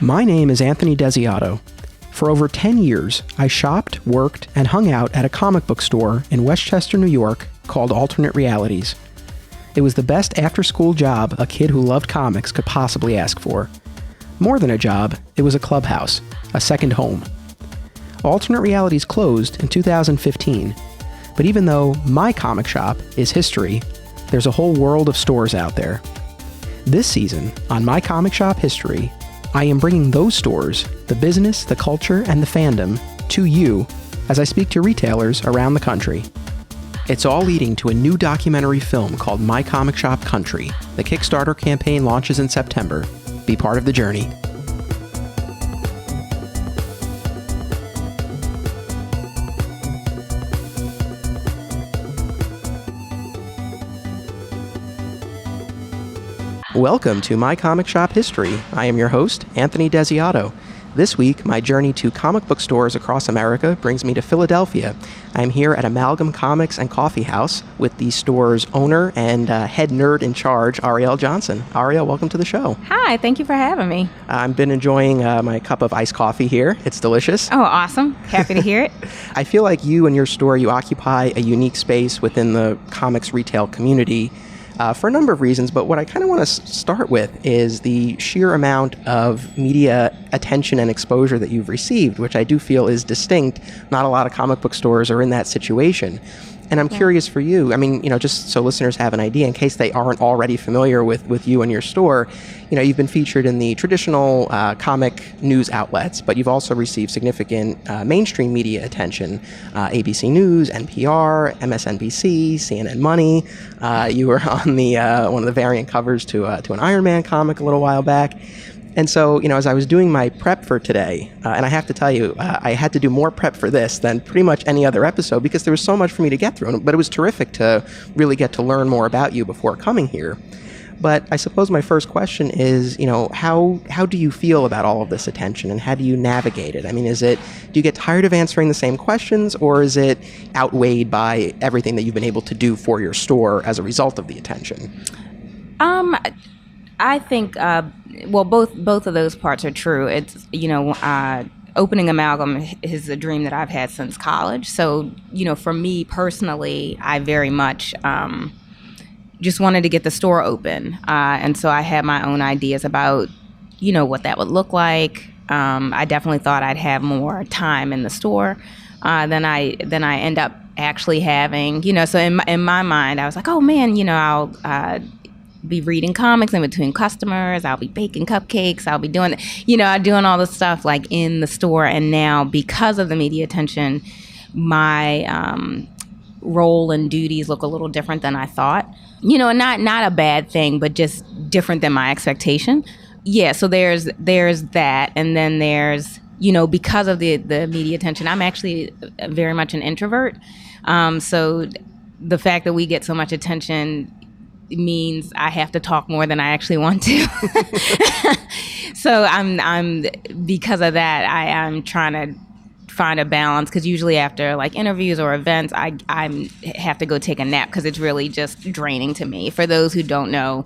My name is Anthony Desiato. For over 10 years, I shopped, worked, and hung out at a comic book store in Westchester, New York called Alternate Realities. It was the best after-school job a kid who loved comics could possibly ask for. More than a job, it was a clubhouse, a second home. Alternate Realities closed in 2015, but even though my comic shop is history, there's a whole world of stores out there. This season, on My Comic Shop History, I am bringing those stores, the business, the culture, and the fandom, to you as I speak to retailers around the country. It's all leading to a new documentary film called My Comic Shop Country. The Kickstarter campaign launches in September. Be part of the journey. Welcome to My Comic Shop History. I am your host, Anthony Desiato. This week, my journey to comic book stores across America brings me to Philadelphia. I'm here at Amalgam Comics and Coffeehouse with the store's owner and head nerd in charge, Ariell Johnson. Ariell, welcome to the show. Hi, thank you for having me. I've been enjoying my cup of iced coffee here. It's delicious. Oh, awesome. Happy to hear it. I feel like you and your store, you occupy a unique space within the comics retail community. For a number of reasons, but what I kind of want to start with is the sheer amount of media attention and exposure that you've received, which I do feel is distinct. Not a lot of comic book stores are in that situation. And I'm curious for you, I mean, just so listeners have an idea, in case they aren't already familiar with you and your store, you've been featured in the traditional comic news outlets, but you've also received significant mainstream media attention. ABC News, NPR, MSNBC, CNN Money. You were on the one of the variant covers to an Iron Man comic a little while back. And so, as I was doing my prep for today, and I have to tell you, I had to do more prep for this than pretty much any other episode because there was so much for me to get through, but it was terrific to really get to learn more about you before coming here. But I suppose my first question is, how do you feel about all of this attention and how do you navigate it? I mean, do you get tired of answering the same questions, or is it outweighed by everything that you've been able to do for your store as a result of the attention? I think, both of those parts are true. It's, opening Amalgam is a dream that I've had since college. So, for me personally, I very much just wanted to get the store open. And so I had my own ideas about, what that would look like. I definitely thought I'd have more time in the store than I end up actually having. So in my mind, I was like, oh man, I'll be reading comics in between customers. I'll be baking cupcakes. I'll be doing, doing all the stuff like in the store. And now because of the media attention, my role and duties look a little different than I thought. Not a bad thing, but just different than my expectation. Yeah, so there's that. And then there's, because of the media attention, I'm actually very much an introvert. So the fact that we get so much attention means I have to talk more than I actually want to. So I'm because of that, I'm trying to find a balance, because usually after like interviews or events, I have to go take a nap because it's really just draining to me. For those who don't know,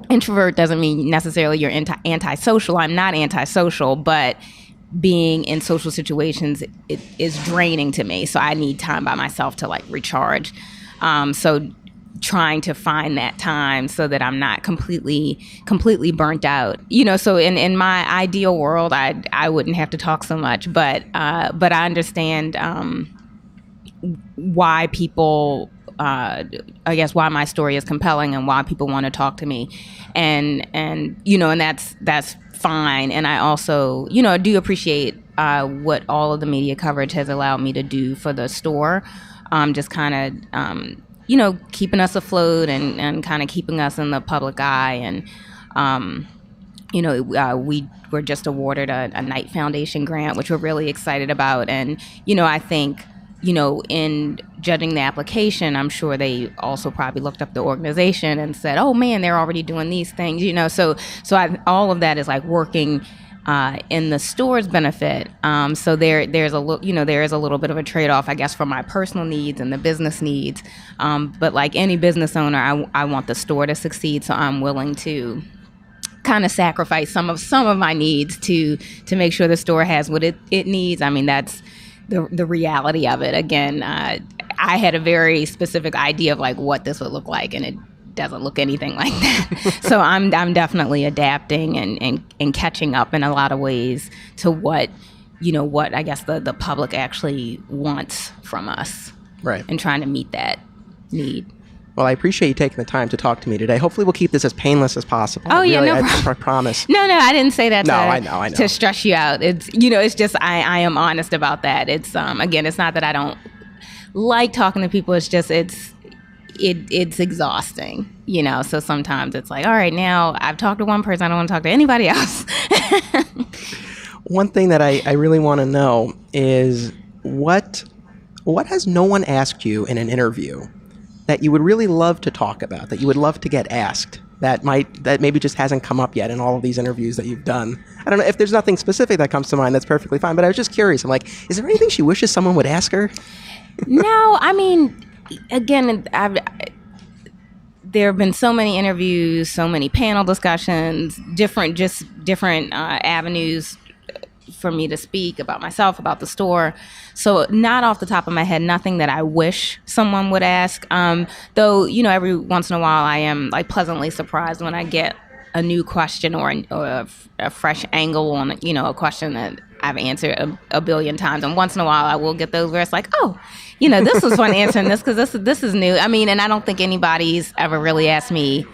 introvert doesn't mean necessarily you're antisocial. I'm not antisocial, but being in social situations, it is draining to me. So I need time by myself to like recharge. So trying to find that time so that I'm not completely burnt out. So in my ideal world, I wouldn't have to talk so much, but I understand why people, I guess why my story is compelling and why people want to talk to me. And that's fine. And I also, do appreciate what all of the media coverage has allowed me to do for the store. Just kind of, keeping us afloat and kind of keeping us in the public eye. And, we were just awarded a Knight Foundation grant, which we're really excited about. And, I think, in judging the application, I'm sure they also probably looked up the organization and said, oh man, they're already doing these things, so all of that is like working in the store's benefit. So there is a little bit of a trade-off, I guess, for my personal needs and the business needs. But like any business owner, I want the store to succeed, so I'm willing to kind of sacrifice some of my needs to make sure the store has what it needs. I mean, that's the reality of it. Again, I had a very specific idea of like what this would look like, and it doesn't look anything like that. So I'm definitely adapting and catching up in a lot of ways to what I guess the public actually wants from us. Right. And trying to meet that need. Well, I appreciate you taking the time to talk to me today. Hopefully we'll keep this as painless as possible. Oh, yeah, no problem. problem. I promise. No, I didn't say that I know. To stress you out. It's, it's just I am honest about that. It's, again, it's not that I don't like talking to people. It's just it's exhausting, so sometimes it's like, all right, now I've talked to one person, I don't want to talk to anybody else. One thing that I really want to know is what has no one asked you in an interview that you would really love to talk about, that you would love to get asked, that maybe just hasn't come up yet in all of these interviews that you've done? I don't know if there's nothing specific that comes to mind. That's perfectly fine. But I was just curious. I'm like, is there anything she wishes someone would ask her? No, I mean, again, there have been so many interviews, so many panel discussions, different avenues for me to speak about myself, about the store. So not off the top of my head, nothing that I wish someone would ask. Though, every once in a while I am like pleasantly surprised when I get a new question or a fresh angle on, a question that I've answered a billion times. And once in a while I will get those where it's like, oh, this was fun answering this because this is new. I mean, and I don't think anybody's ever really asked me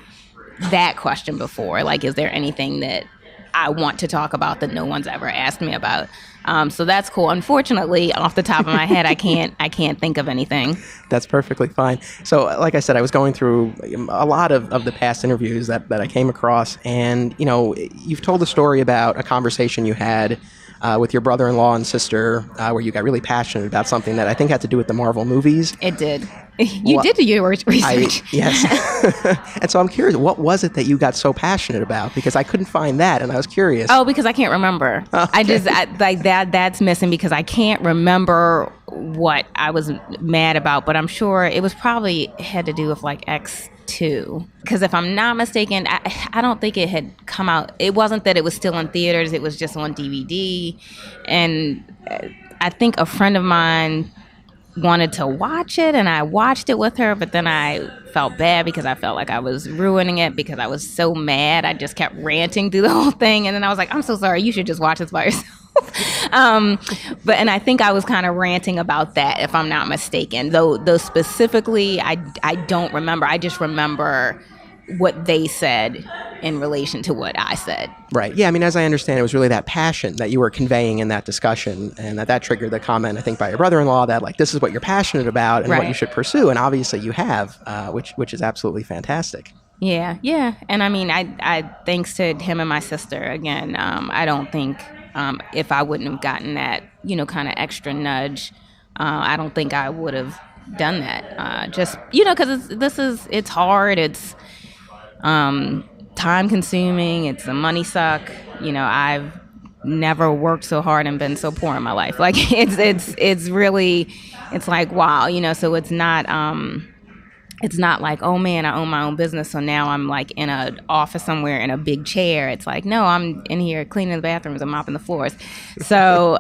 that question before. Like, is there anything that I want to talk about that no one's ever asked me about? So that's cool. Unfortunately, off the top of my head, I can't think of anything. That's perfectly fine. So, like I said, I was going through a lot of the past interviews that I came across, and you've told a story about a conversation you had with your brother-in-law and sister, where you got really passionate about something that I think had to do with the Marvel movies. It did. You did do your research. Yes. And so I'm curious, what was it that you got so passionate about? Because I couldn't find that, and I was curious. Oh, because I can't remember. Okay. Like that's missing because I can't remember what I was mad about, but I'm sure it was probably had to do with like X2. Because if I'm not mistaken, I don't think it had come out. It wasn't that it was still in theaters. It was just on DVD. And I think a friend of mine wanted to watch it, and I watched it with her, but then I felt bad because I felt like I was ruining it because I was so mad. I just kept ranting through the whole thing, and then I was like, I'm so sorry, you should just watch this by yourself. And I think I was kind of ranting about that, if I'm not mistaken. Though specifically, I don't remember. I just remember what they said in relation to what I said. Right. Yeah, I mean, as I understand, it was really that passion that you were conveying in that discussion, and that triggered the comment, I think, by your brother-in-law that, like, this is what you're passionate about and right. what you should pursue, and obviously you have, which is absolutely fantastic. Yeah. And I mean, I thanks to him and my sister, again, I don't think if I wouldn't have gotten that, kind of extra nudge, I don't think I would have done that. Just, because it's hard, it's time consuming, it's a money suck. I've never worked so hard and been so poor in my life. Like it's really, it's like, wow, so it's not like, oh man, I own my own business, so now I'm like in an office somewhere in a big chair. It's like, no, I'm in here cleaning the bathrooms and mopping the floors. So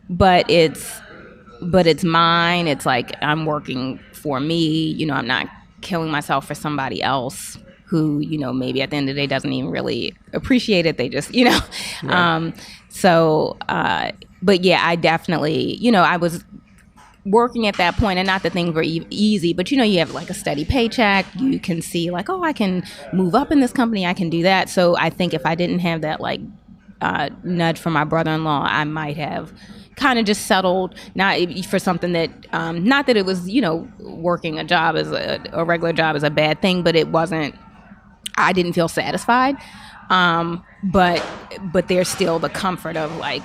but it's mine. It's like I'm working for me. I'm not killing myself for somebody else who, maybe at the end of the day doesn't even really appreciate it. They just, Right. But yeah, I definitely, I was working at that point, and not that things were easy, but you have like a steady paycheck. You can see like, oh, I can move up in this company, I can do that. So I think if I didn't have that like nudge from my brother-in-law, I might have kind of just settled, not for something that, not that it was, working a job as a regular job is a bad thing, but it wasn't, I didn't feel satisfied. But there's still the comfort of like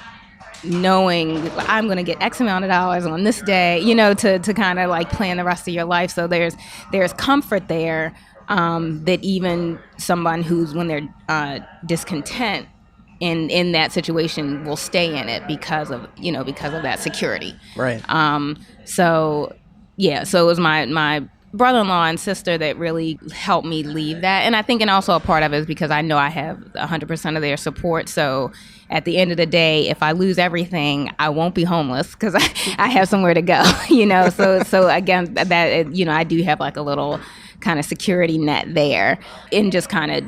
knowing I'm going to get X amount of dollars on this day, to kind of like plan the rest of your life. So there's comfort there, that even someone who's, when they're discontent in that situation, will stay in it because of that security. Right. So it was my brother-in-law and sister that really helped me leave that. And I think, and also a part of it is because I know I have 100% of their support. So at the end of the day, if I lose everything, I won't be homeless because I have somewhere to go, So again, that, I do have like a little kind of security net there in just kind of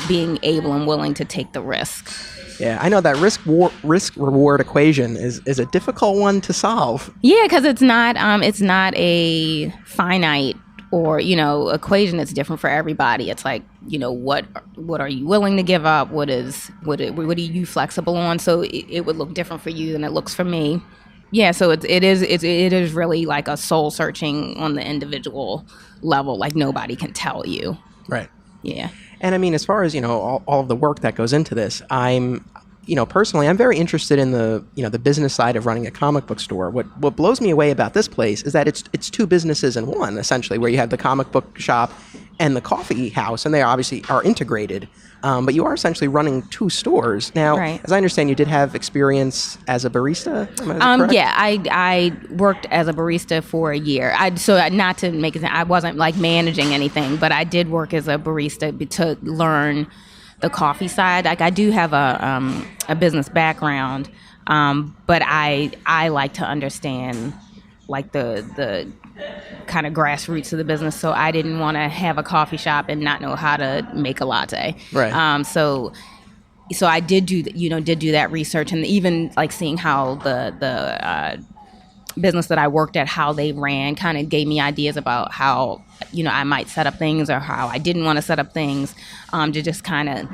being able and willing to take the risk. Yeah, I know that risk-reward equation is a difficult one to solve. Yeah, because it's not a finite or equation that's different for everybody. It's like what are you willing to give up? What are you flexible on? So it would look different for you than it looks for me. Yeah, so it is really like a soul searching on the individual level. Like nobody can tell you. Right. Yeah. And I mean, as far as, all of the work that goes into this, personally, I'm very interested in the business side of running a comic book store. What blows me away about this place is that it's two businesses in one, essentially, where you have the comic book shop and the coffee house, and they obviously are integrated. But you are essentially running two stores. Now, right. As I understand, you did have experience as a barista? Yeah, I worked as a barista for a year. So not to make it, I wasn't like managing anything, but I did work as a barista to learn the coffee side. Like I do have a business background, but I like to understand like the kind of grassroots of the business. So I didn't want to have a coffee shop and not know how to make a latte. Right. So I did do that research, and even like seeing how the business that I worked at, how they ran, kind of gave me ideas about how I might set up things or how I didn't want to set up things, to just kind of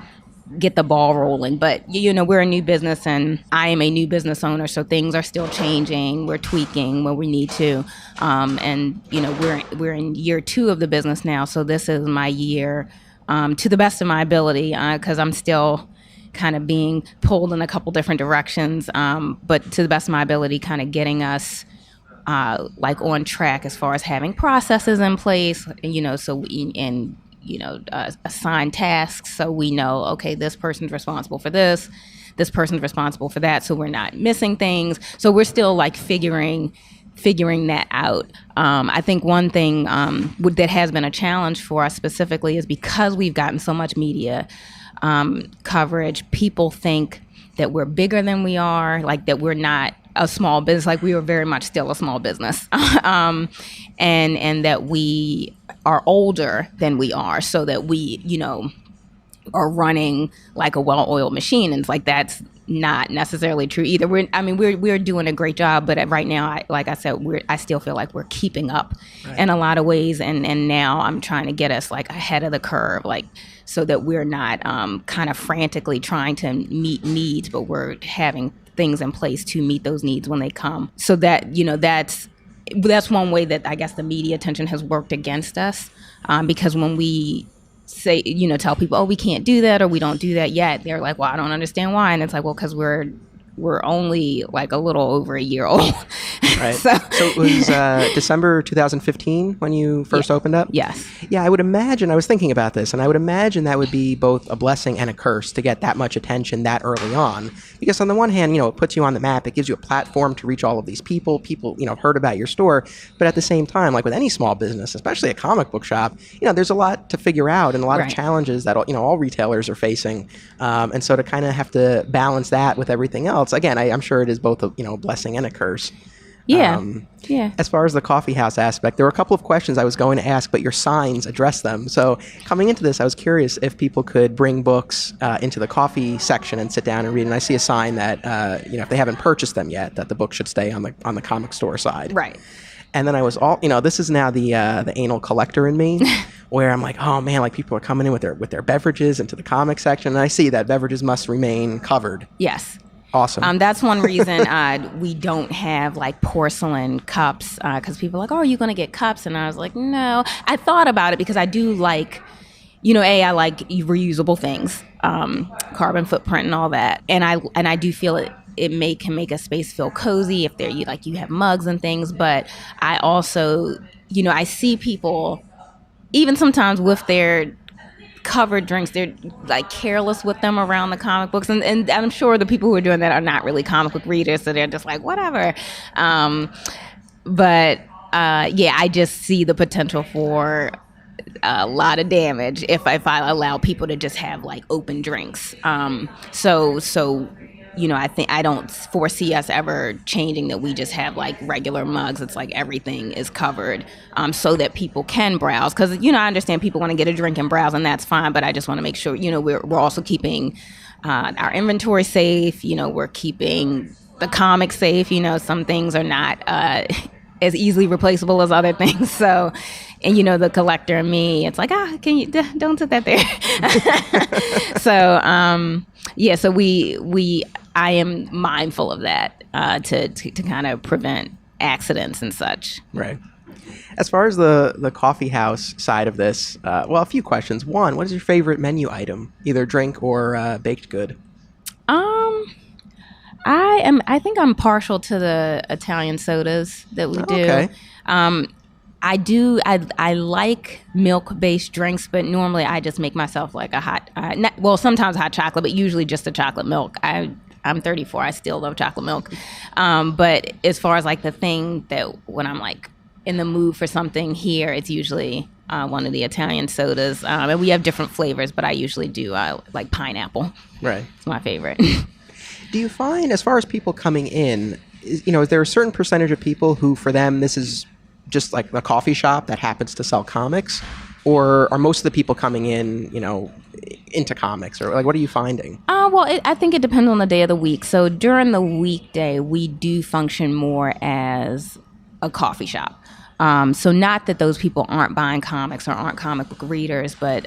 get the ball rolling. But we're a new business, and I am a new business owner, so things are still changing. We're tweaking where we need to, and we're in year 2 of the business now. So this is my year, to the best of my ability, because I'm still kind of being pulled in a couple different directions, but to the best of my ability, kind of getting us like on track as far as having processes in place, assign tasks so we know, okay, this person's responsible for this person's responsible for that, so we're not missing things. So we're still like figuring that out. I think one thing that has been a challenge for us specifically is because we've gotten so much media coverage, people think that we're bigger than we are, like that we're not a small business, like we are very much still a small business, and that we are older than we are, so that we, are running like a well-oiled machine, and it's like that's not necessarily true either. We're doing a great job, but right now, I still feel like we're keeping up in a lot of ways, and now I'm trying to get us like ahead of the curve, like so that we're not kind of frantically trying to meet needs, but we're having things in place to meet those needs when they come. So that that's one way that I guess the media attention has worked against us, because when we say, tell people, oh, we can't do that or we don't do that yet, they're like, well, I don't understand why. And it's like, well, because we're only like a little over a year old. Right. So it was December 2015 when you first opened up? Yes. Yeah, I would imagine, I was thinking about this, and I would imagine that would be both a blessing and a curse to get that much attention that early on. Because on the one hand, it puts you on the map, it gives you a platform to reach all of these people. People, have heard about your store. But at the same time, like with any small business, especially a comic book shop, there's a lot to figure out and a lot of challenges that, all retailers are facing. And so to kind of have to balance that with everything else, again, I'm sure it is both a blessing and a curse. Yeah. As far as the coffee house aspect, there were a couple of questions I was going to ask, but your signs address them. So coming into this, I was curious if people could bring books into the coffee section and sit down and read. And I see a sign that if they haven't purchased them yet, that the book should stay on the comic store side. Right. And then I was this is now the anal collector in me, where I'm like, oh man, like people are coming in with their beverages into the comic section, and I see that beverages must remain covered. Yes. Awesome. That's one reason we don't have like porcelain cups, because people are like, oh, are you going to get cups? And I was like, no. I thought about it because I do like, I like reusable things, carbon footprint and all that. And I do feel it can make a space feel cozy if you have mugs and things. But I also, I see people even sometimes with their covered drinks, they're like careless with them around the comic books, and I'm sure the people who are doing that are not really comic book readers, so they're just like whatever. But yeah, I just see the potential for a lot of damage if I allow people to just have like open drinks. So I don't foresee us ever changing that we just have like regular mugs. It's like everything is covered, so that people can browse. Because I understand people want to get a drink and browse, and that's fine. But I just want to make sure we're also keeping our inventory safe. We're keeping the comics safe. Some things are not as easily replaceable as other things. So, and the collector and me, it's like, can you don't sit that there. So, so I am mindful of that to kind of prevent accidents and such. Right. As far as the coffee house side of this, a few questions. One, what is your favorite menu item, either drink or baked good? I think I'm partial to the Italian sodas that we do. Okay. I like milk-based drinks, but normally I just make myself like a hot, sometimes hot chocolate, but usually just a chocolate milk. I'm 34. I still love chocolate milk. But as far as like the thing that when I'm like in the mood for something here, it's usually one of the Italian sodas. And we have different flavors, but I usually do like pineapple. Right. It's my favorite. Do you find, as far as people coming in, is there a certain percentage of people who, for them, this is just like a coffee shop that happens to sell comics? Or are most of the people coming in, into comics? Or like, what are you finding? I think it depends on the day of the week. So during the weekday, we do function more as a coffee shop. So not that those people aren't buying comics or aren't comic book readers, but,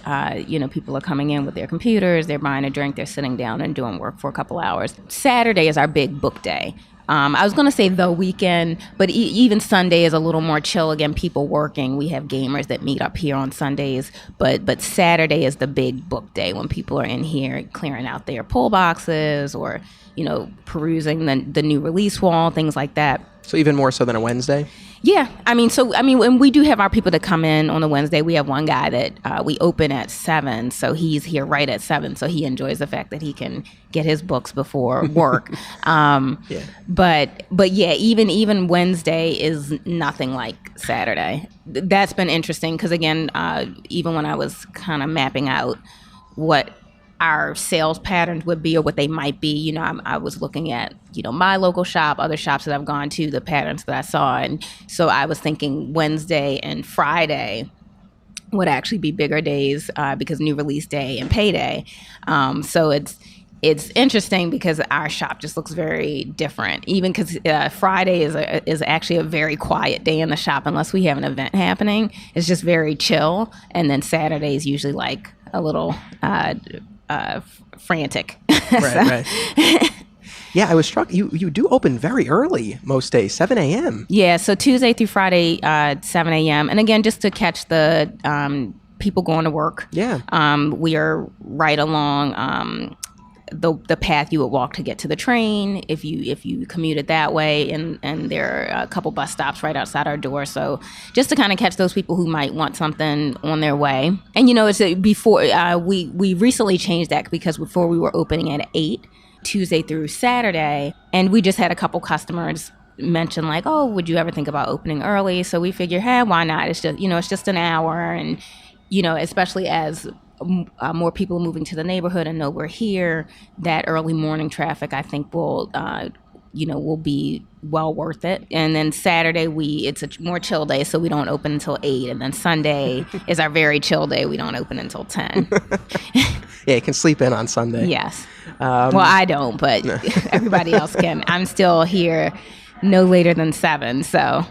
people are coming in with their computers, they're buying a drink, they're sitting down and doing work for a couple hours. Saturday is our big book day. I was going to say the weekend, but even Sunday is a little more chill. Again, people working. We have gamers that meet up here on Sundays, but Saturday is the big book day when people are in here clearing out their pull boxes or, perusing the new release wall, things like that. So even more so than a Wednesday? Yeah. When we do have our people that come in on a Wednesday, we have one guy that we open at 7. So he's here right at 7. So he enjoys the fact that he can get his books before work. Yeah. But yeah, even Wednesday is nothing like Saturday. That's been interesting because, again, even when I was kind of mapping out what our sales patterns would be or what they might be, I was looking at, my local shop, other shops that I've gone to, the patterns that I saw. And so I was thinking Wednesday and Friday would actually be bigger days because new release day and payday. So it's interesting because our shop just looks very different, even because Friday is actually a very quiet day in the shop unless we have an event happening. It's just very chill. And then Saturday is usually like a little frantic. Right. Yeah, I was struck. You do open very early most days, 7 a.m. Yeah, so Tuesday through Friday, 7 a.m. And again, just to catch the people going to work. Yeah. We are right along the path you would walk to get to the train if you commuted that way, and there are a couple bus stops right outside our door. So just to kind of catch those people who might want something on their way. And it's before we recently changed that because before we were opening at 8 Tuesday through Saturday, and we just had a couple customers mention like, oh, would you ever think about opening early? So we figured, hey, why not? It's just it's just an hour, and especially as more people are moving to the neighborhood and know we're here, that early morning traffic I think will be well worth it. And then Saturday it's a more chill day, so we don't open until 8, and then Sunday is our very chill day. We don't open until 10. Yeah, you can sleep in on Sunday. Yes. Well, I don't, but everybody else can. I'm still here no later than 7, so.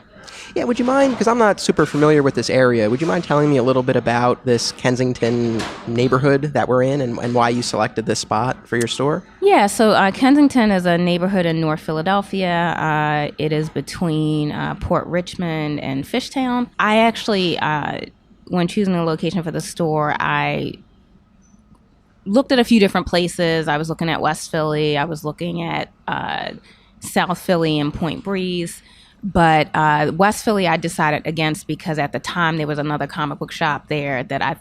Yeah, would you mind, because I'm not super familiar with this area, would you mind telling me a little bit about this Kensington neighborhood that we're in and why you selected this spot for your store? Yeah, so Kensington is a neighborhood in North Philadelphia. It is between Port Richmond and Fishtown. I actually, when choosing a location for the store, I looked at a few different places. I was looking at West Philly. I was looking at South Philly and Point Breeze. But West Philly I decided against because at the time there was another comic book shop there that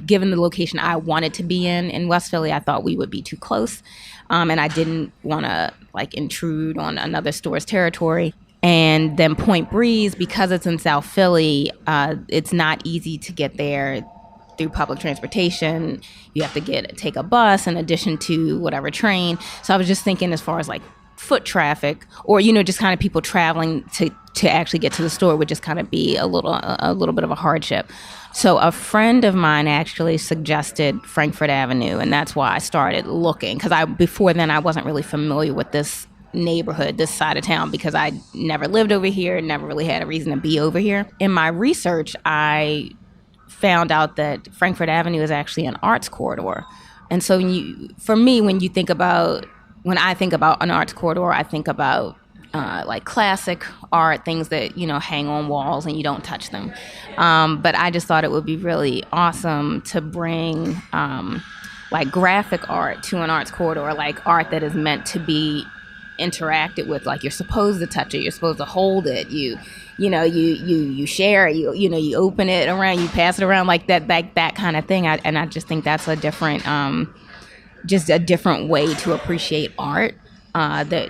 given the location I wanted to be in West Philly, I thought we would be too close. And I didn't want to intrude on another store's territory. And then Point Breeze, because it's in South Philly, it's not easy to get there through public transportation. You have to take a bus in addition to whatever train. So I was just thinking as far as like foot traffic, or just kind of people traveling to actually get to the store would just kind of be a little bit of a hardship. So a friend of mine actually suggested Frankfort Avenue, and that's why I started looking, because before then I wasn't really familiar with this neighborhood, this side of town, because I never lived over here, never really had a reason to be over here. In my research, I found out that Frankfort Avenue is actually an arts corridor. And so when I think about an arts corridor, I think about like classic art, things that, hang on walls and you don't touch them. But I just thought it would be really awesome to bring like graphic art to an arts corridor, like art that is meant to be interacted with, like you're supposed to touch it, you're supposed to hold it, you share it, you open it around, you pass it around, like that kind of thing. I just think that's a different way to appreciate art that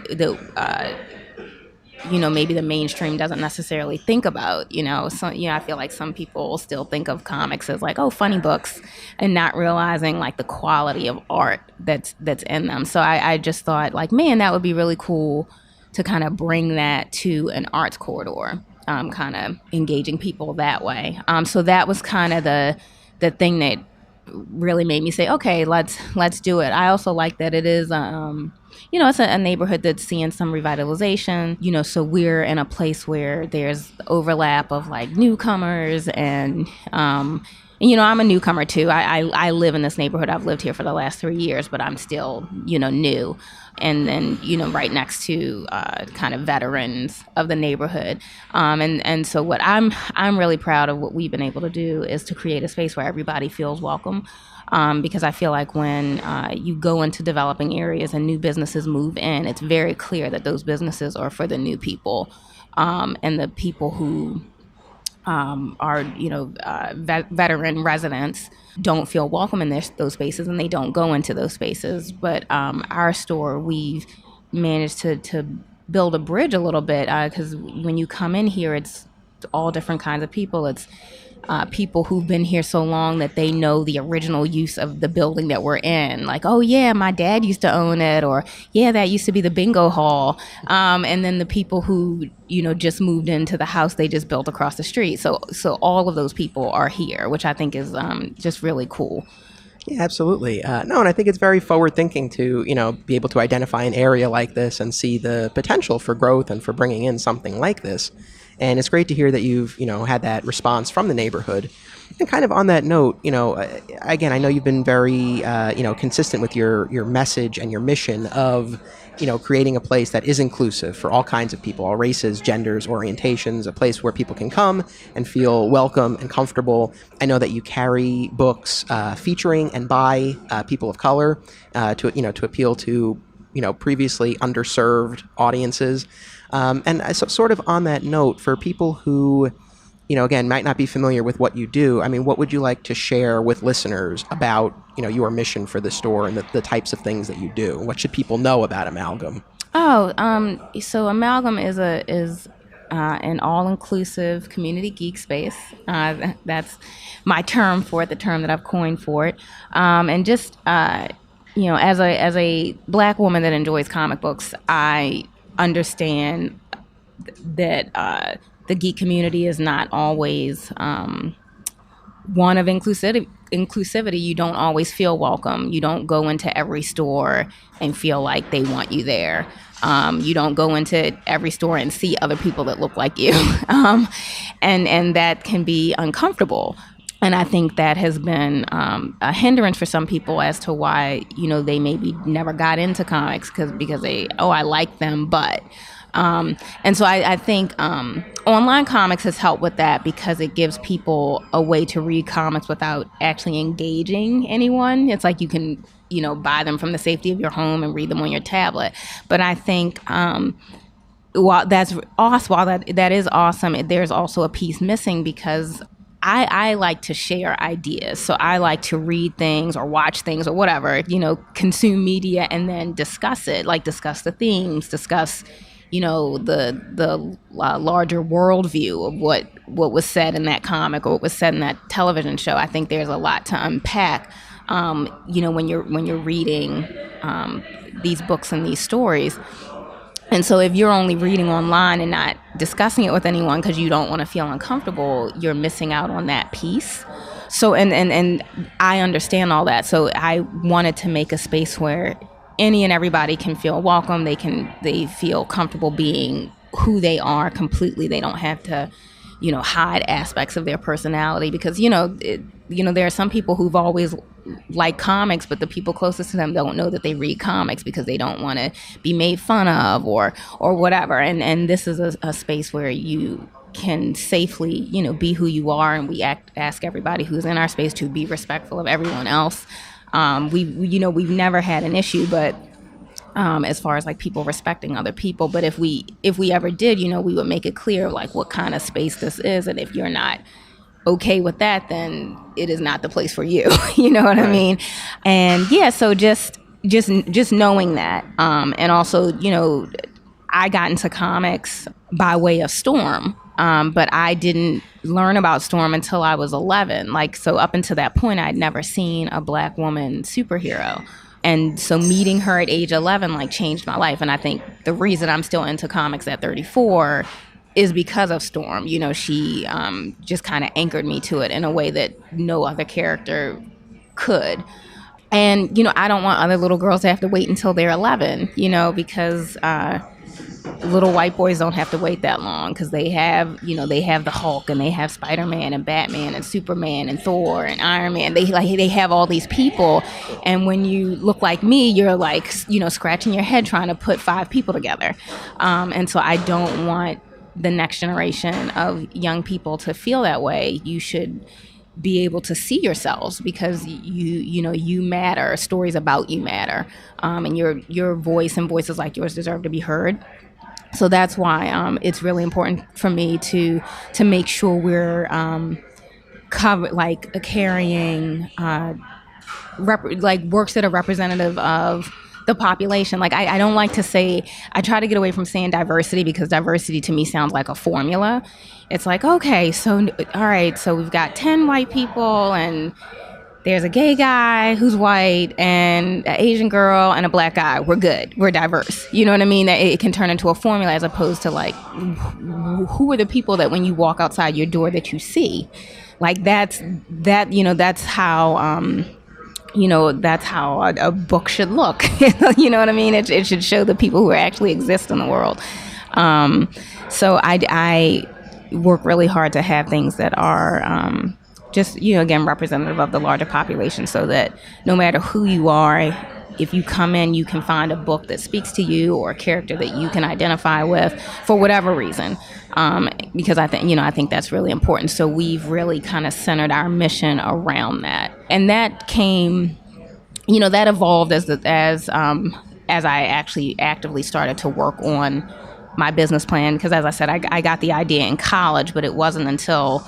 maybe the mainstream doesn't necessarily think about. So I feel like some people still think of comics as like, oh, funny books, and not realizing like the quality of art that's in them. So I just thought like, man, that would be really cool to kind of bring that to an arts corridor, kind of engaging people that way. So that was kind of the thing that really made me say, okay, let's do it. I also like that it is it's a neighborhood that's seeing some revitalization, so we're in a place where there's overlap of like newcomers and I'm a newcomer too. I live in this neighborhood. I've lived here for the last 3 years, but I'm still, new. And then, right next to kind of veterans of the neighborhood. And so what I'm really proud of what we've been able to do is to create a space where everybody feels welcome. Because I feel like when you go into developing areas and new businesses move in, it's very clear that those businesses are for the new people, and the people who are veteran residents don't feel welcome in those spaces, and they don't go into those spaces. But our store, we've managed to build a bridge a little bit, because when you come in here, it's all different kinds of people. It's people who've been here so long that they know the original use of the building that we're in. Like, oh yeah, my dad used to own it, or yeah, that used to be the bingo hall. And then the people who, just moved into the house they just built across the street. So all of those people are here, which I think is just really cool. Yeah, absolutely. And I think it's very forward thinking to, be able to identify an area like this and see the potential for growth and for bringing in something like this. And it's great to hear that you've, had that response from the neighborhood. And kind of on that note, again, I know you've been very, consistent with your message and your mission of, creating a place that is inclusive for all kinds of people, all races, genders, orientations, a place where people can come and feel welcome and comfortable. I know that you carry books featuring and by people of color to appeal to, previously underserved audiences. And so sort of on that note, for people who, again, might not be familiar with what you do, I mean, what would you like to share with listeners about, your mission for the store and the types of things that you do? What should people know about Amalgam? So Amalgam is an all-inclusive community geek space. That's my term for it, the term that I've coined for it. And just, as a Black woman that enjoys comic books, I understand that the geek community is not always one of inclusivity. You don't always feel welcome. You don't go into every store and feel like they want you there. You don't go into every store and see other people that look like you. And that can be uncomfortable. And I think that has been a hindrance for some people as to why, they maybe never got into comics because I like them, but. And so I think online comics has helped with that because it gives people a way to read comics without actually engaging anyone. It's like you can, buy them from the safety of your home and read them on your tablet. But I think while that's awesome, while that is awesome, there's also a piece missing because I like to share ideas. So I like to read things or watch things or whatever, consume media and then discuss it, like discuss the themes, discuss the larger worldview of what was said in that comic or what was said in that television show. I think there's a lot to unpack. When you're reading these books and these stories. And so if you're only reading online and not discussing it with anyone because you don't want to feel uncomfortable, you're missing out on that piece. So and I understand all that. So I wanted to make a space where any and everybody can feel welcome. They feel comfortable being who they are completely. They don't have to, hide aspects of their personality because, there are some people who've always liked comics, but the people closest to them don't know that they read comics because they don't want to be made fun of or whatever. And this is a space where you can safely, be who you are. And we ask everybody who's in our space to be respectful of everyone else. We've never had an issue, but as far as like people respecting other people. But if we ever did, we would make it clear like what kind of space this is. And if you're not okay with that, then it is not the place for you. You know what I mean? And yeah, so just knowing that. And also, I got into comics by way of Storm. But I didn't learn about Storm until I was 11. So up until that point, I'd never seen a Black woman superhero. And so meeting her at age 11, changed my life. And I think the reason I'm still into comics at 34 is because of Storm. She just kind of anchored me to it in a way that no other character could. And, I don't want other little girls to have to wait until they're 11, because little white boys don't have to wait that long because they have the Hulk and they have Spider-Man and Batman and Superman and Thor and Iron Man. They have all these people. And when you look like me, you're scratching your head trying to put 5 people together. And so I don't want the next generation of young people to feel that way. You should be able to see yourselves because you matter. Stories about you matter, and your voice and voices like yours deserve to be heard. So that's why it's really important for me to make sure we're carrying works that are representative of the population. I don't like to say, I try to get away from saying diversity because diversity to me sounds like a formula. It's okay, so all right, so we've got 10 white people and there's a gay guy who's white and an Asian girl and a Black guy. We're good. We're diverse. You know what I mean? That it can turn into a formula as opposed to who are the people that when you walk outside your door that you see? That's how that's how a book should look. You know what I mean? It should show the people who actually exist in the world. So I work really hard to have things that are just, again, representative of the larger population so that no matter who you are, if you come in, you can find a book that speaks to you or a character that you can identify with for whatever reason. Because I think that's really important. So we've really kind of centered our mission around that. And that came, that evolved as I actually actively started to work on my business plan. Because as I said, I got the idea in college, but it wasn't until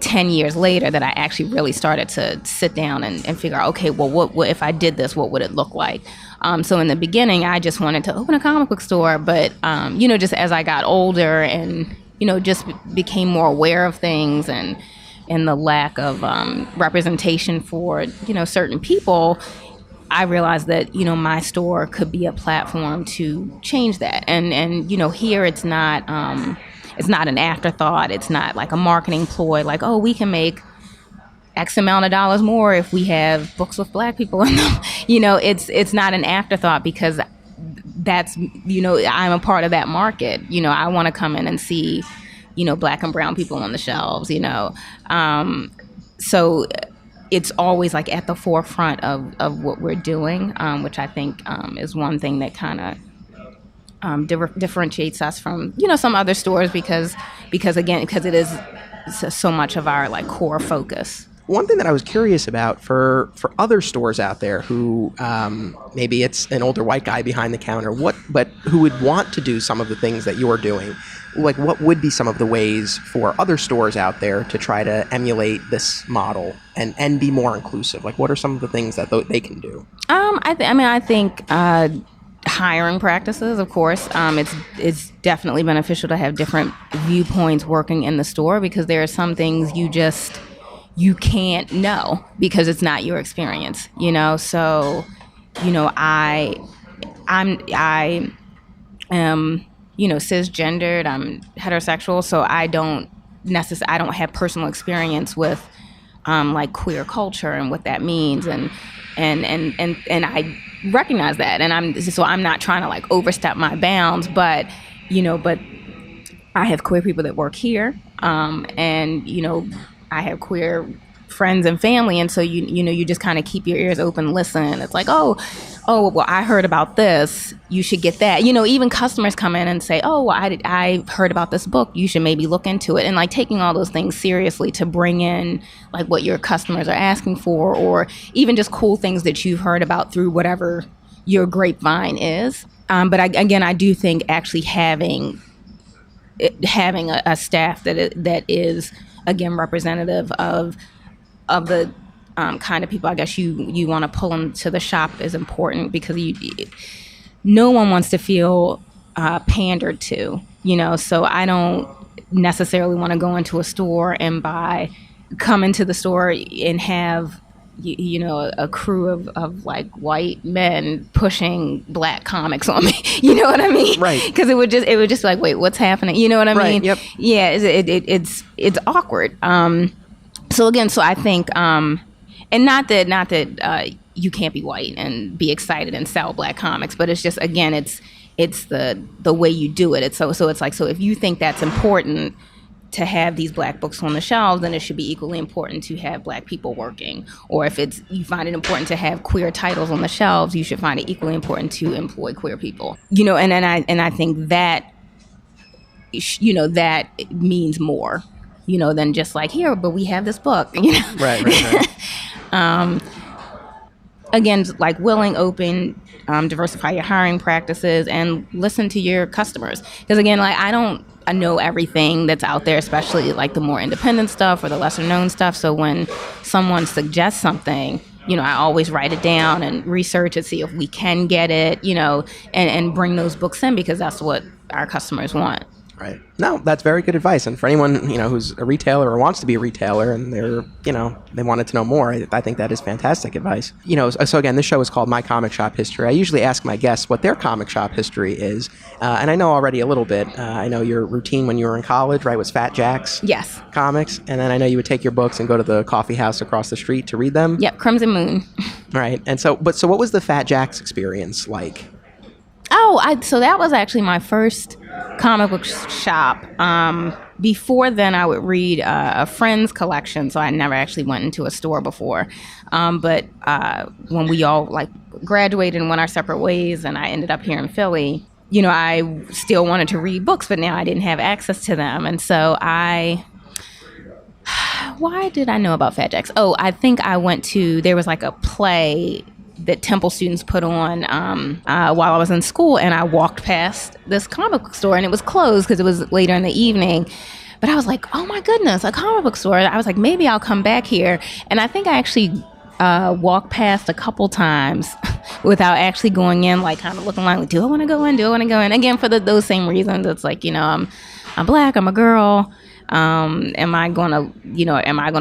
10 years later that I actually really started to sit down and figure out, okay, well, what if I did this, what would it look like? So in the beginning, I just wanted to open a comic book store, but, just as I got older and, just became more aware of things and the lack of representation for, certain people, I realized that, my store could be a platform to change that. And here it's not an afterthought. It's not like a marketing ploy, we can make X amount of dollars more if we have books with Black people in them. It's not an afterthought because that's, I'm a part of that market. I want to come in and see, Black and brown people on the shelves, so it's always at the forefront of what we're doing, which I think is one thing that kind of differentiates us from some other stores because it is so much of our core focus. One thing that I was curious about for other stores out there who maybe it's an older white guy behind the counter, but who would want to do some of the things that you're doing, what would be some of the ways for other stores out there to try to emulate this model and be more inclusive? What are some of the things that they can do? I think hiring practices, of course. It's definitely beneficial to have different viewpoints working in the store, because there are some things you can't know because it's not your experience, So, I am, cisgendered. I'm heterosexual, so I don't have personal experience with like queer culture and what that means, and I recognize that, and I'm not trying to like overstep my bounds, but I have queer people that work here, and I have queer friends and family, and so you just kind of keep your ears open, listen. It's like, oh, well, I heard about this, you should get that. Even customers come in and say, oh, well, I heard about this book, you should maybe look into it. And like taking all those things seriously to bring in like what your customers are asking for, or even just cool things that you've heard about through whatever your grapevine is. But I do think actually having a staff that is again representative of the kind of people I guess you want to pull into the shop is important, because no one wants to feel pandered to, so I don't necessarily want to go into a store and come into the store and have a crew of like white men pushing black comics on me. You know what I mean? Right. Because it would just like, wait, what's happening? You know what I mean? Right. Yep. Yeah. It's awkward. So I think, and not that you can't be white and be excited and sell black comics, but it's just, again, it's the way you do it. So it's like, so if you think that's important to have these black books on the shelves, then it should be equally important to have black people working. Or if you find it important to have queer titles on the shelves, you should find it equally important to employ queer people. And I think that that means more, than just like, here, but we have this book. Right. Again, like willing, open, diversify your hiring practices, and listen to your customers. Because again, like I know everything that's out there, especially like the more independent stuff or the lesser known stuff. So when someone suggests something, I always write it down and research it, see if we can get it, and bring those books in, because that's what our customers want. Right. No, that's very good advice. And for anyone, who's a retailer or wants to be a retailer and they wanted to know more, I think that is fantastic advice. So again, this show is called My Comic Shop History. I usually ask my guests what their comic shop history is. And I know already a little bit. I know your routine when you were in college, right, was Fat Jack's Yes. comics. And then I know you would take your books and go to the coffee house across the street to read them. Yep, Crimson Moon. Right. And so what was the Fat Jack's experience like? So that was actually my first comic book shop. Before then, I would read a friend's collection, so I never actually went into a store before. But when we all like graduated and went our separate ways, and I ended up here in Philly, I still wanted to read books, but now I didn't have access to them, and so why did I know about Fat Jack's? I think there was like a play that Temple students put on while I was in school, and I walked past this comic book store, and it was closed because it was later in the evening. But I was like, oh my goodness, a comic book store. I was like, maybe I'll come back here. And I think I actually walked past a couple times without actually going in, like kind of looking like, do I want to go in? Do I want to go in? Again, for those same reasons. It's like, I'm black, I'm a girl. Am I gonna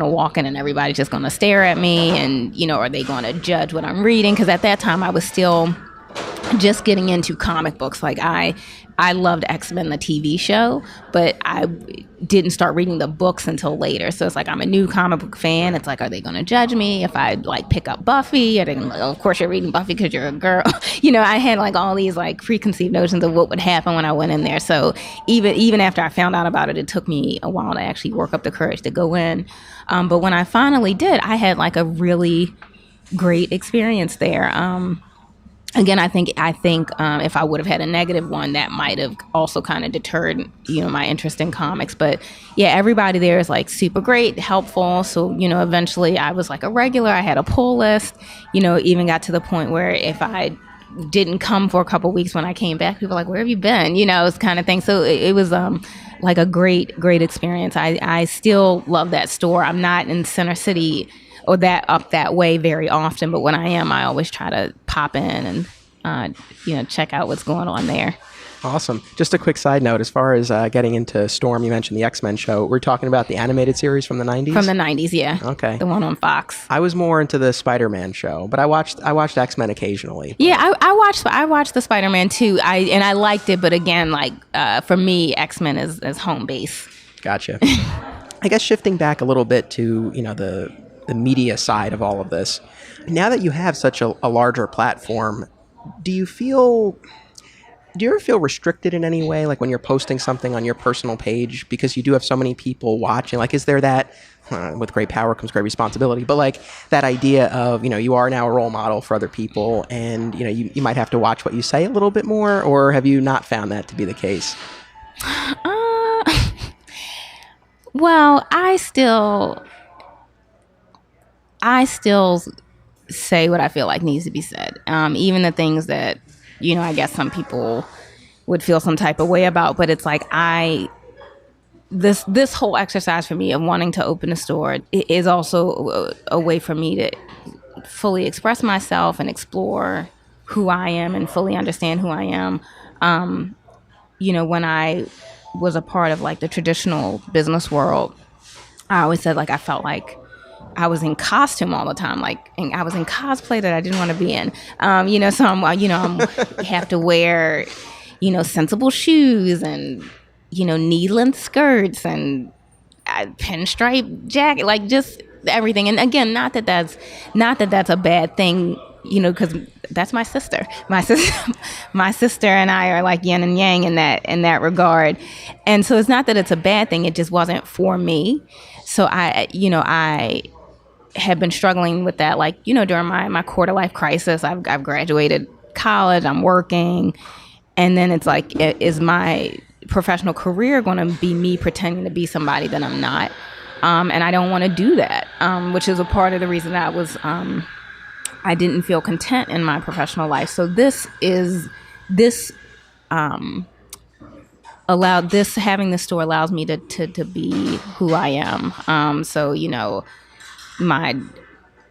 walk in and everybody's just gonna stare at me, and are they gonna judge what I'm reading? Because at that time I was still just getting into comic books. Like I loved X-Men, the TV show, but I didn't start reading the books until later. So it's like, I'm a new comic book fan. It's like, are they going to judge me if I like pick up Buffy? Are they gonna, of course you're reading Buffy because you're a girl. I had like all these like preconceived notions of what would happen when I went in there. So even after I found out about it, it took me a while to actually work up the courage to go in. But when I finally did, I had like a really great experience there. Again, I think if I would have had a negative one, that might have also kind of deterred, my interest in comics. But yeah, everybody there is like super great, helpful. So, eventually I was like a regular. I had a pull list, even got to the point where if I didn't come for a couple weeks, when I came back, people were like, where have you been? It's kind of thing. So it was like a great experience. I still love that store. I'm not in Center City or up that way very often, but when I am, I always try to pop in check out what's going on there. Awesome. Just a quick side note, as far as getting into Storm, you mentioned the X-Men show. We're talking about the animated series from the 90s? From the 90s, yeah. Okay. The one on Fox. I was more into the Spider-Man show, but I watched X-Men occasionally. Yeah, I watched the Spider-Man too. I liked it, but again, like for me, X-Men is home base. Gotcha. I guess shifting back a little bit to, the media side of all of this. Now that you have such a larger platform, do you ever feel restricted in any way, like when you're posting something on your personal page, because you do have so many people watching? Like, is there that, with great power comes great responsibility, but like that idea of, you are now a role model for other people, and, you might have to watch what you say a little bit more, or have you not found that to be the case? Well, I still say what I feel like needs to be said. Even the things that, I guess some people would feel some type of way about, but it's like this whole exercise for me of wanting to open a store is also a way for me to fully express myself and explore who I am and fully understand who I am. When I was a part of like the traditional business world, I always said like I felt like I was in costume all the time, and I was in cosplay that I didn't want to be in. So I'm have to wear, sensible shoes and, knee-length skirts and pinstripe jacket, like just everything. And again, not that that's a bad thing, because that's my sister. My sister and I are like yin and yang in that regard. And so it's not that it's a bad thing. It just wasn't for me. So I have been struggling with that, like, during my quarter life crisis. I've graduated college, I'm working, and then it's like, is my professional career going to be me pretending to be somebody that I'm not? And I don't want to do that, which is a part of the reason that I didn't feel content in my professional life. So having this store allows me to be who I am.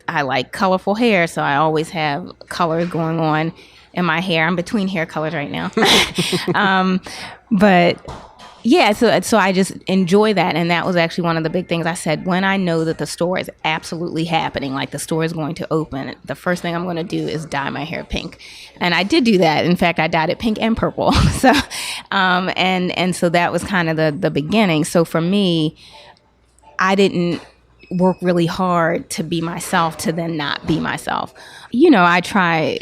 I like colorful hair, so I always have colors going on in my hair. I'm between hair colors right now. But yeah, so I just enjoy that. And that was actually one of the big things I said. When I know that the store is absolutely happening, like the store is going to open, the first thing I'm going to do is dye my hair pink. And I did do that. In fact, I dyed it pink and purple. So, and so that was kind of the beginning. So for me, I didn't work really hard to be myself to then not be myself. I try,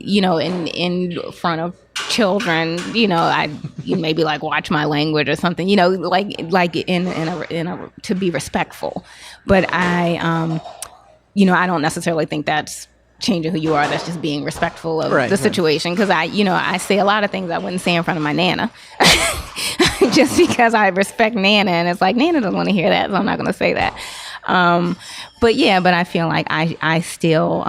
in front of children, I maybe like watch my language or something, like in a to be respectful. But I don't necessarily think that's changing who you are. That's just being respectful of the situation. Because I say a lot of things I wouldn't say in front of my Nana. Just because I respect Nana, and it's like Nana doesn't want to hear that, so I'm not going to say that. But I feel like I still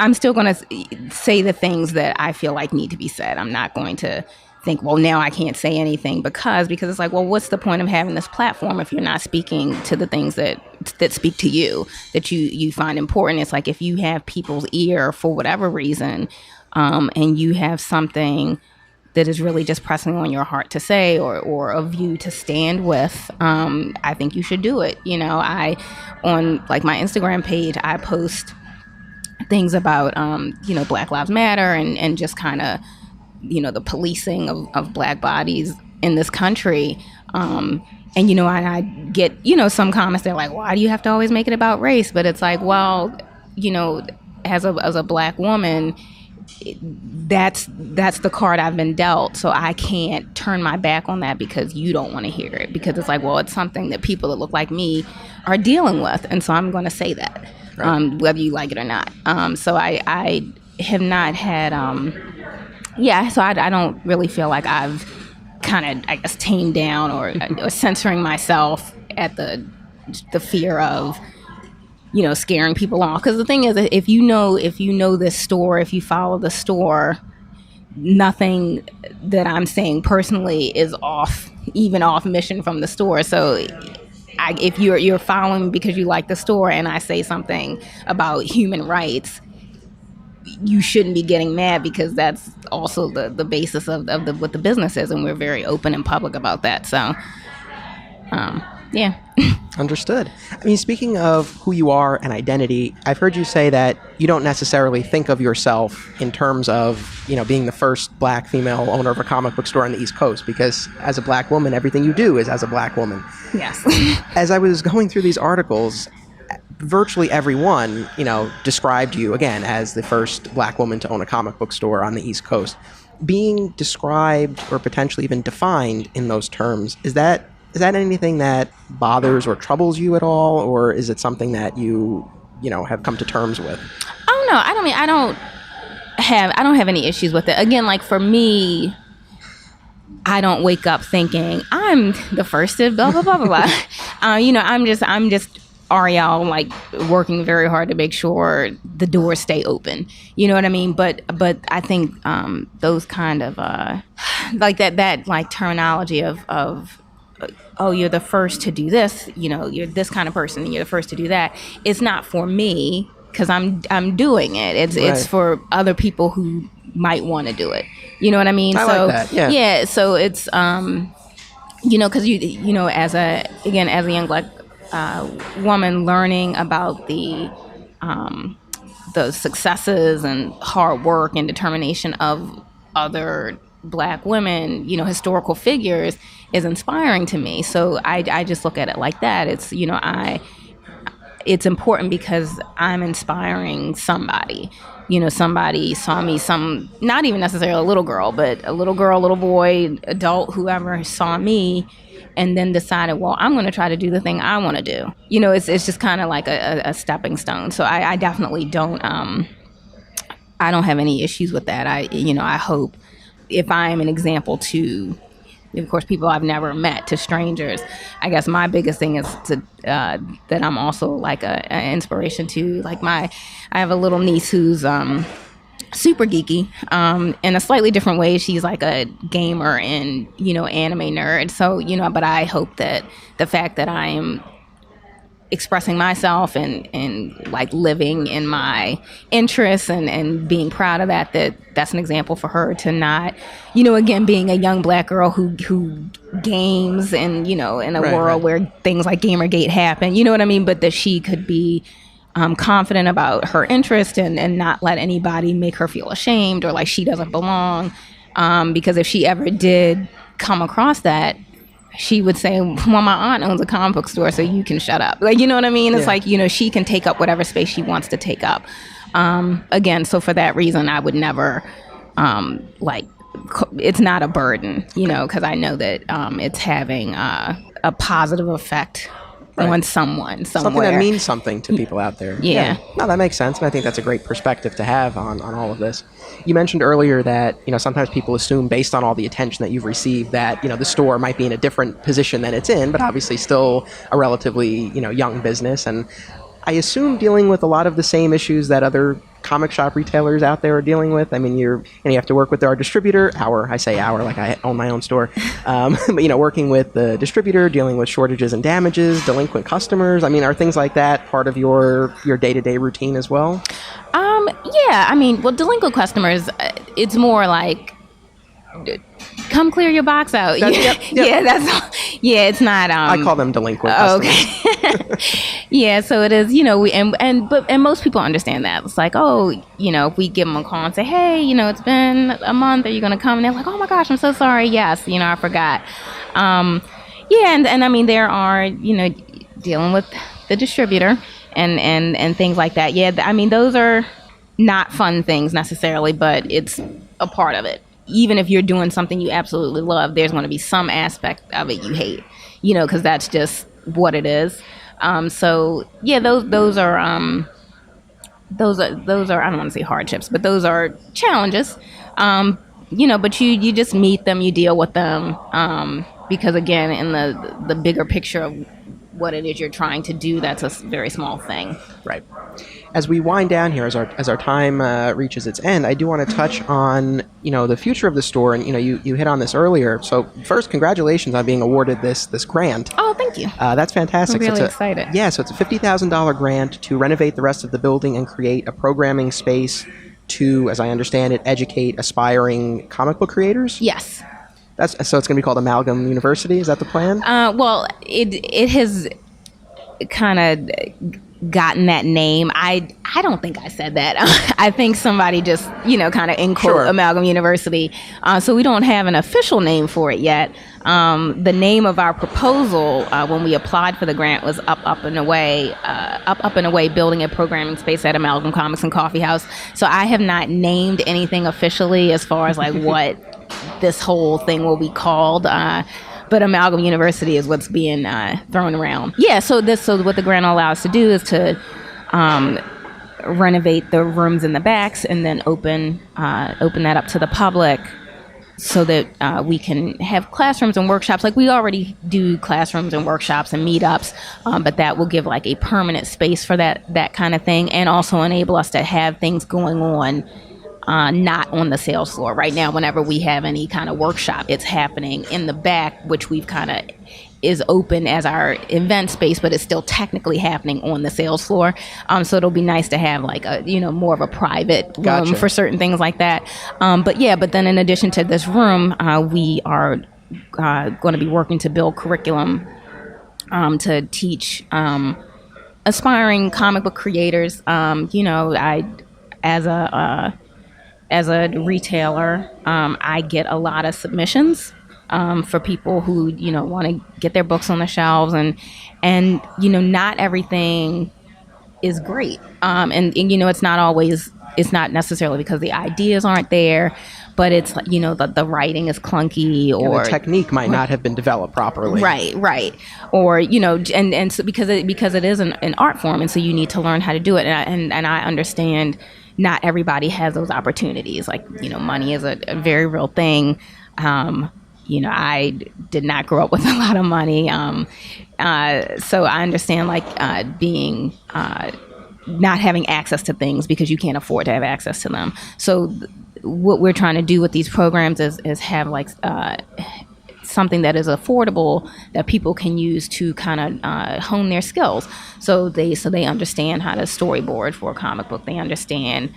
I'm still going to say the things that I feel like need to be said. I'm not going to think, well, now I can't say anything because it's like, well, what's the point of having this platform if you're not speaking to the things that speak to you, that you find important? It's like if you have people's ear for whatever reason, and you have something that is really just pressing on your heart to say or a view to stand with, I think you should do it. On like my Instagram page, I post things about, Black Lives Matter and just kind of, the policing of Black bodies in this country. And I get, some comments, they're like, why do you have to always make it about race? But it's like, well, as a Black woman, that's the card I've been dealt. So I can't turn my back on that because you don't want to hear it, because it's like, well, it's something that people that look like me are dealing with. And so I'm going to say that, whether you like it or not. So I have not had, so I don't really feel like I've kind of, I guess, tamed down or censoring myself at the fear of, scaring people off. Because the thing is, if you know this store, if you follow the store, nothing that I'm saying personally is off mission from the store. So if you're following me because you like the store and I say something about human rights, you shouldn't be getting mad, because that's also the basis of what the business is, and we're very open and public about that. So, yeah. Understood. I mean, speaking of who you are and identity, I've heard you say that you don't necessarily think of yourself in terms of, being the first Black female owner of a comic book store on the East Coast, because as a Black woman, everything you do is as a Black woman. Yes. As I was going through these articles, virtually everyone, described you, again, as the first Black woman to own a comic book store on the East Coast. Being described or potentially even defined in those terms, is that anything that bothers or troubles you at all, or is it something that you have come to terms with? Oh no, I don't have any issues with it. Again, like for me, I don't wake up thinking I'm the first to blah blah blah blah blah. I'm just Ariell, like working very hard to make sure the doors stay open. You know what I mean? But I think those kind of like that like terminology of oh, you're the first to do this, you're this kind of person, and you're the first to do that. It's not for me, because I'm doing it. It's for other people who might want to do it. You know what I mean? I like that. Yeah. Yeah. So it's because as a young Black woman, learning about the successes and hard work and determination of other Black women, historical figures, is inspiring to me. So I just look at it like that. It's it's important because I'm inspiring somebody. Somebody saw me, not even necessarily a little girl, but a little girl, little boy, adult, whoever saw me, and then decided, well, I'm going to try to do the thing I want to do. It's just kind of like a stepping stone. So I definitely don't I don't have any issues with that. I hope if I am an example to, of course, people I've never met, to strangers, I guess my biggest thing is to that I'm also like an inspiration to, like I have a little niece who's super geeky in a slightly different way. She's like a gamer and anime nerd. So but I hope that the fact that I am expressing myself and like living in my interests and being proud of that's an example for her to not, again, being a young Black girl who games and, in a world where things like Gamergate happen, you know what I mean? But that she could be confident about her interest and not let anybody make her feel ashamed or like she doesn't belong. Because if she ever did come across that, she would say, well, my aunt owns a comic book store, so you can shut up. Like, you know what I mean? It's like, she can take up whatever space she wants to take up. Again, so for that reason, I would never, it's not a burden, because I know that it's having a positive effect on someone somewhere. Something that means something to people out there. Yeah. No, that makes sense. And I think that's a great perspective to have on all of this. You mentioned earlier that, sometimes people assume based on all the attention that you've received that, the store might be in a different position than it's in, but obviously still a relatively, young business. And I assume dealing with a lot of the same issues that other comic shop retailers out there are dealing with. I mean, you have to work with our distributor, I say our, like I own my own store, but, working with the distributor, dealing with shortages and damages, delinquent customers. I mean, are things like that part of your day-to-day routine as well? Yeah, I mean, well, delinquent customers, it's more like, come clear your box out. Yep. Yeah, that's all. Yeah, it's not. I call them delinquent customers. Okay. Yeah, so it is. And most people understand that. It's like, oh, if we give them a call and say, hey, it's been a month. Are you going to come? And they're like, oh my gosh, I'm so sorry. Yes, I forgot. Yeah, and I mean, there are dealing with the distributor and things like that. Yeah, I mean, those are not fun things necessarily, but it's a part of it. Even if you're doing something you absolutely love, there's going to be some aspect of it you hate, because that's just what it is. So yeah, those are I don't want to say hardships, but those are challenges. But you just meet them, you deal with them, because again, in the bigger picture of what it is you're trying to do, that's a very small thing. Right. As we wind down here, as our time reaches its end, I do want to touch on the future of the store, and you hit on this earlier. So first, congratulations on being awarded this grant. Oh, thank you. That's fantastic. I'm really excited. Yeah, so it's a $50,000 grant to renovate the rest of the building and create a programming space to, as I understand it, educate aspiring comic book creators? Yes. So it's going to be called Amalgam University. Is that the plan? Well, it has kind of gotten that name. I don't think I said that. I think somebody just, kind of in quote Sure. Amalgam University. So we don't have an official name for it yet. The name of our proposal when we applied for the grant was Up and Away, building a programming space at Amalgam Comics and Coffeehouse. So I have not named anything officially as far as like what this whole thing will be called. But Amalgam University is what's being thrown around. Yeah, so what the grant allows us to do is to renovate the rooms in the backs and then open that up to the public so that we can have classrooms and workshops. Like we already do classrooms and workshops and meetups, but that will give like a permanent space for that kind of thing, and also enable us to have things going on not on the sales floor. Right now, whenever we have any kind of workshop, it's happening in the back, which we've kind of is open as our event space, but it's still technically happening on the sales floor. So it'll be nice to have like a, more of a private room Gotcha. for certain things like that. But then in addition to this room, we are going to be working to build curriculum to teach aspiring comic book creators. As a retailer, I get a lot of submissions for people who want to get their books on the shelves, and not everything is great, and it's not necessarily because the ideas aren't there, but it's the writing is clunky, or the technique might not have been developed properly. Right, or and so because it is an art form, and so you need to learn how to do it, and I understand. Not everybody has those opportunities. Like, money is a very real thing. I did not grow up with a lot of money. So I understand being, not having access to things because you can't afford to have access to them. So what we're trying to do with these programs is have something that is affordable that people can use to kind of hone their skills. So they understand how to storyboard for a comic book. They understand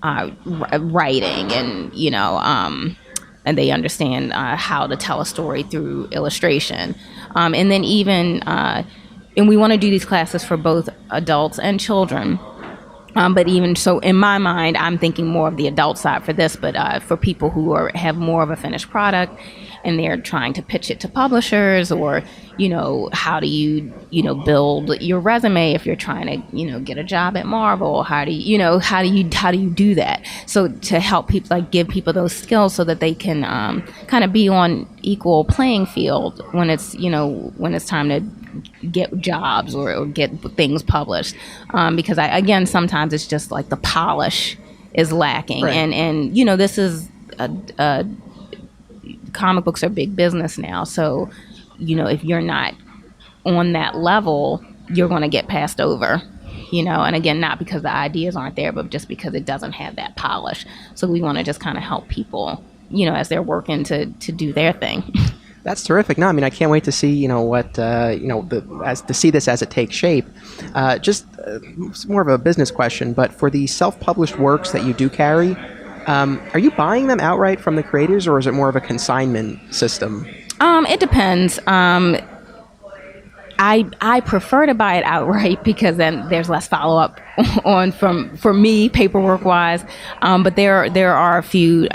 writing, and they understand how to tell a story through illustration. And then even, and we want to do these classes for both adults and children. But even so, in my mind, I'm thinking more of the adult side for this, but for people who have more of a finished product and they're trying to pitch it to publishers, or, how do you, build your resume if you're trying to, get a job at Marvel? How do you do that? So to help people, give people those skills so that they can kind of be on equal playing field when it's time to get jobs or get things published, because sometimes it's just like the polish is lacking, right. and this is comic books are big business now, so if you're not on that level, you're going to get passed over, and again, not because the ideas aren't there, but just because it doesn't have that polish. So we want to just kind of help people as they're working to do their thing. That's terrific. No, I mean, I can't wait to see, to see this as it takes shape. It's more of a business question, but for the self-published works that you do carry, are you buying them outright from the creators, or is it more of a consignment system? It depends. I prefer to buy it outright because then there's less follow-up for me, paperwork-wise. But there are a few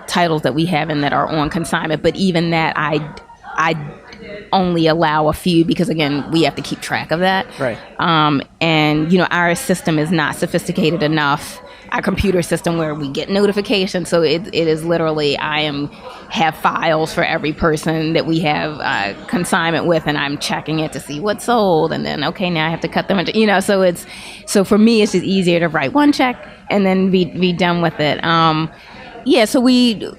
titles that we have in that are on consignment. But even that, I only allow a few because, again, we have to keep track of that. Right. And our system is not sophisticated enough. Our computer system where we get notifications, so it is literally have files for every person that we have consignment with, and I'm checking it to see what's sold, and then now I have to cut them into, so for me it's just easier to write one check and then be done with it. So we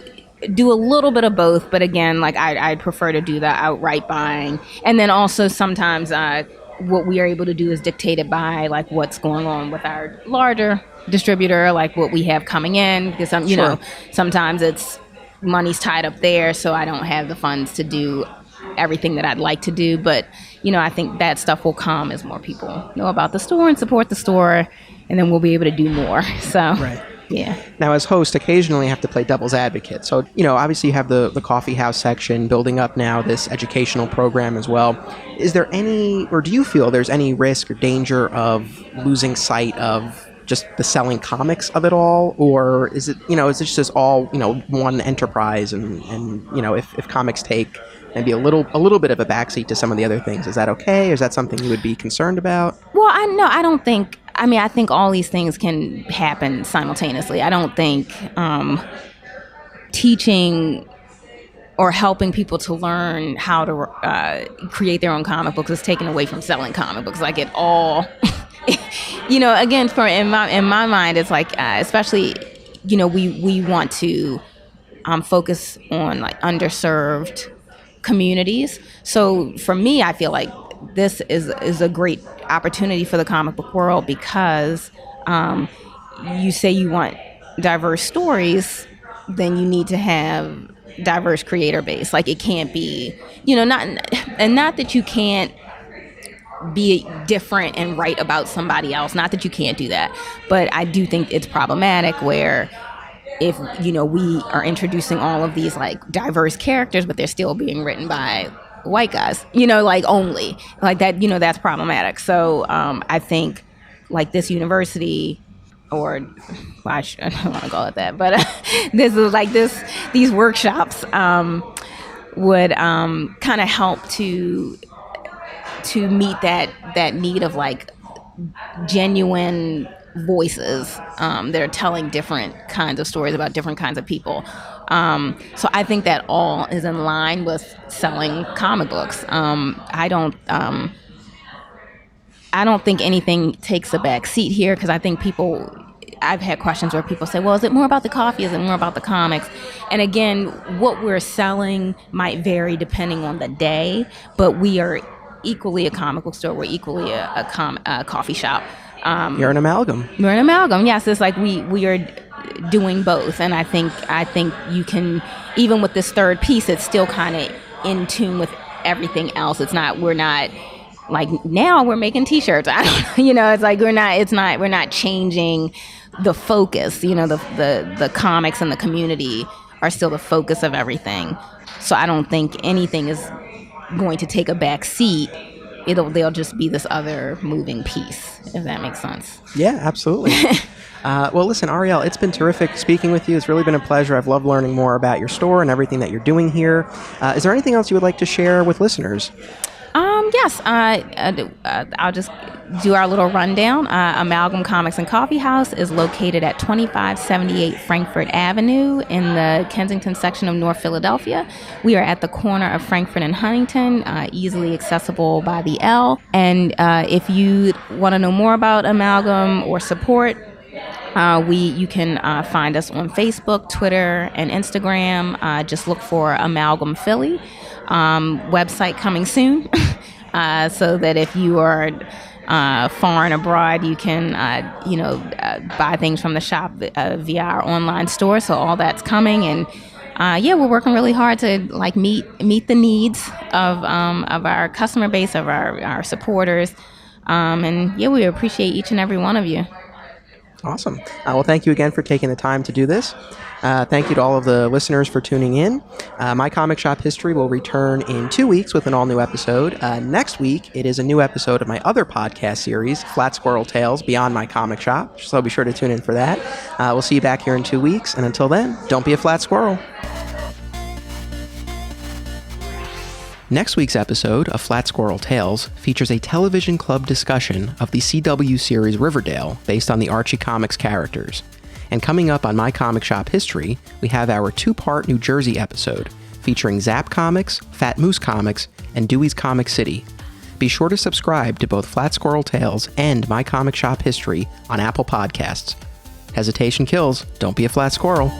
do a little bit of both, but again, I'd prefer to do the outright buying, and then also sometimes what we are able to do is dictated by what's going on with our larger distributor, what we have coming in, because sometimes it's money's tied up there, so I don't have the funds to do everything that I'd like to do. But I think that stuff will come as more people know about the store and support the store, and then we'll be able to do more. So right. Yeah. Now, as host, occasionally I have to play devil's advocate. So, obviously you have the coffee house section building up now this educational program as well. Is there any, or do you feel there's any risk or danger of losing sight of just the selling comics of it all? Or is it, is this just all, one enterprise and if comics take maybe a little bit of a backseat to some of the other things, is that okay? Is that something you would be concerned about? Well, I don't think, I think all these things can happen simultaneously. I don't think teaching or helping people to learn how to create their own comic books is taken away from selling comic books. Like it all, again, in my mind, it's like, especially, we want to focus on like underserved communities. So for me, I feel like this is a great opportunity for the comic book world because you say you want diverse stories, then you need to have diverse creator base. Like it can't be, not that you can't be different and write about somebody else. Not that you can't do that, but I do think it's problematic where if, we are introducing all of these like diverse characters, but they're still being written by white guys, like only like that, that's problematic. So I think like this university or I don't want to call it that, but this is like these workshops would kind of help to meet that need of like genuine voices that are telling different kinds of stories about different kinds of people. So I think that all is in line with selling comic books. I don't think anything takes a back seat here because I think I've had questions where people say, well, is it more about the coffee? Is it more about the comics? And again, what we're selling might vary depending on the day, but we are equally a comic book store. We're equally a coffee shop. You're an amalgam. We're an amalgam. Yes, it's like we are doing both, and I think you can, even with this third piece, it's still kind of in tune with everything else. We're not like now we're making T-shirts. It's like we're not changing the focus. The comics and the community are still the focus of everything. So I don't think anything is going to take a back seat. They'll just be this other moving piece, if that makes sense. Yeah, absolutely. Well, listen, Ariell, it's been terrific speaking with you. It's really been a pleasure. I've loved learning more about your store and everything that you're doing here. Is there anything else you would like to share with listeners? Yes, I'll just do our little rundown. Amalgam Comics and Coffeehouse is located at 2578 Frankfurt Avenue in the Kensington section of North Philadelphia. We are at the corner of Frankfurt and Huntington, easily accessible by the L. And if you want to know more about Amalgam or support, you can find us on Facebook, Twitter, and Instagram. Just look for Amalgam Philly. Website coming soon. So that if you are far and abroad, you can buy things from the shop via our online store. So all that's coming, and we're working really hard to like meet the needs of our customer base, of our supporters, and we appreciate each and every one of you. Awesome. Well, thank you again for taking the time to do this. Thank you to all of the listeners for tuning in. My Comic Shop History will return in 2 weeks with an all-new episode. Next week, it is a new episode of my other podcast series, Flat Squirrel Tales Beyond My Comic Shop, so be sure to tune in for that. We'll see you back here in 2 weeks, and until then, don't be a flat squirrel. Next week's episode of Flat Squirrel Tales features a television club discussion of the CW series Riverdale based on the Archie Comics characters. And coming up on My Comic Shop History, we have our 2-part New Jersey episode featuring Zap Comics, Fat Moose Comics, and Dewey's Comic City. Be sure to subscribe to both Flat Squirrel Tales and My Comic Shop History on Apple Podcasts. Hesitation kills. Don't be a flat squirrel.